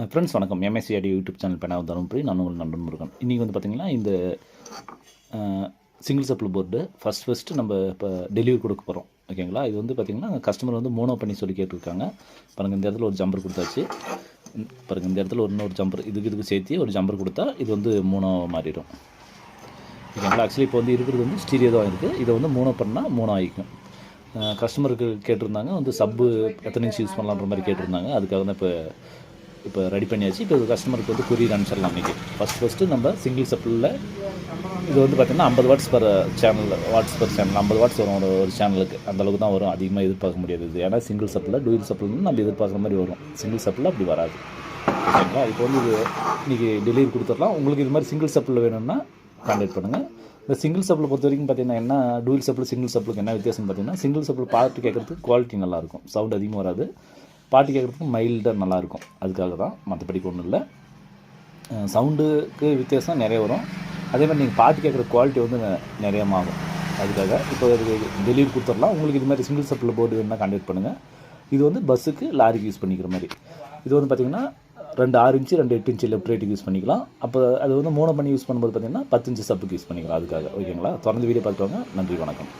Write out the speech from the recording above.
Friends வணக்கம். எம்எஸ்சிஆடி YouTube channel பேனா தருமபுரி. நான் உங்கள் நண்பன் முருகன். இன்றைக்கி வந்து பார்த்திங்கன்னா இந்த சிங்கிள் சப்ளை போர்டு ஃபஸ்ட்டு நம்ம இப்போ டெலிவரி கொடுக்க போகிறோம். ஓகேங்களா? இது வந்து பார்த்திங்கன்னா கஸ்டமர் வந்து மோனோ பண்ணி சொல்லி கேட்டிருக்காங்க. பாருங்கள், இந்த இடத்துல ஒரு ஜம்பர் கொடுத்தாச்சு. பாருங்கள், இந்த இடத்துல இன்னொரு ஜம்பர் இதுக்கு சேர்த்து ஒரு ஜம்பர் கொடுத்தா இது வந்து மோனோ மாறிடும். ஓகேங்களா? ஆக்சுவலி இப்போ வந்து இருக்கிறது வந்து ஸ்டீரியோ தான் இருக்குது. இதை வந்து மோனோ பண்ணால் மோனோ ஆகிக்கும். கஸ்டமருக்கு கேட்டிருந்தாங்க வந்து சப்பு எத்தனை இன்ச் யூஸ் பண்ணலான்ற மாதிரி கேட்டிருந்தாங்க. அதுக்காக தான் இப்போ ரெடி பண்ணியாச்சு. இப்போ கஸ்டமருக்கு வந்து கொரியர் அனுப்பிச்சிடலாம். இன்றைக்கி ஃபஸ்ட்டு நம்ம சிங்கிள் சப்ளில் இது வந்து பார்த்திங்கன்னா 50 வாட்ஸ் பர் சேனல் 50 வாட்ஸ் வரும் ஒரு சேனலுக்கு. அந்தளவுக்கு தான் வரும். அதிகமாக எதிர்பார்க்க முடியாது. இது ஏன்னா சிங்கிள் சப்ளில் டூயல் சப்ளில் நம்ம எதிர்பார்க்குற மாதிரி வரும். சிங்கிள் சப்ளில் அப்படி வராது. ஓகேங்களா? இப்போ வந்து இது இன்றைக்கி டெலிவரி கொடுத்துடலாம். உங்களுக்கு இது மாதிரி சிங்கிள் சப்ளில் வேணும்னா கான்டாக்ட் பண்ணுங்கள். இந்த சிங்கிள் சப்ளை பொறுத்த வரைக்கும் பார்த்திங்கன்னா என்ன டூயல் சப்ளை சிங்கிள் சப்ளுக்கு என்ன வித்தியாசம் பார்த்திங்கன்னா, சிங்கிள் சப்ளை பாட்டு கேட்குறதுக்கு குவாலிட்டி நல்லாயிருக்கும், சவுண்ட் அதிகமாக வராது. பாட்டு கேட்குறதுக்கு மைல்டாக நல்லாயிருக்கும். அதுக்காக தான், மற்றபடிக்கு ஒன்றும் இல்லை. சவுண்டுக்கு வித்தியாசம் நிறைய வரும். அதே மாதிரி நீங்கள் பாட்டு கேட்குற குவாலிட்டி வந்து நிறைய ஆகும். அதுக்காக இப்போ டெலிவரி கொடுத்துடலாம். உங்களுக்கு இது மாதிரி சிங்கிள் சப்ளை போர்டு வேணுன்னா கான்டாக்ட் பண்ணுங்கள். இது வந்து பஸ்ஸுக்கு லாரிக்கு யூஸ் பண்ணிக்கிற மாதிரி. இது வந்து பார்த்திங்கன்னா 2 6 இன்ச்சு 2 8 இன்ச்சு லெஃப்ட் ரைட்டுக்கு யூஸ் பண்ணிக்கலாம். அப்போ அது வந்து மோனோ பண்ணி யூஸ் பண்ணும்போது பார்த்திங்கன்னா 10 இன்ச்சு சப்புக்கு யூஸ் பண்ணிக்கலாம். அதுக்காக. ஓகேங்களா? தொடர்ந்து வீடியோ பார்த்துவாங்க. நன்றி, வணக்கம்.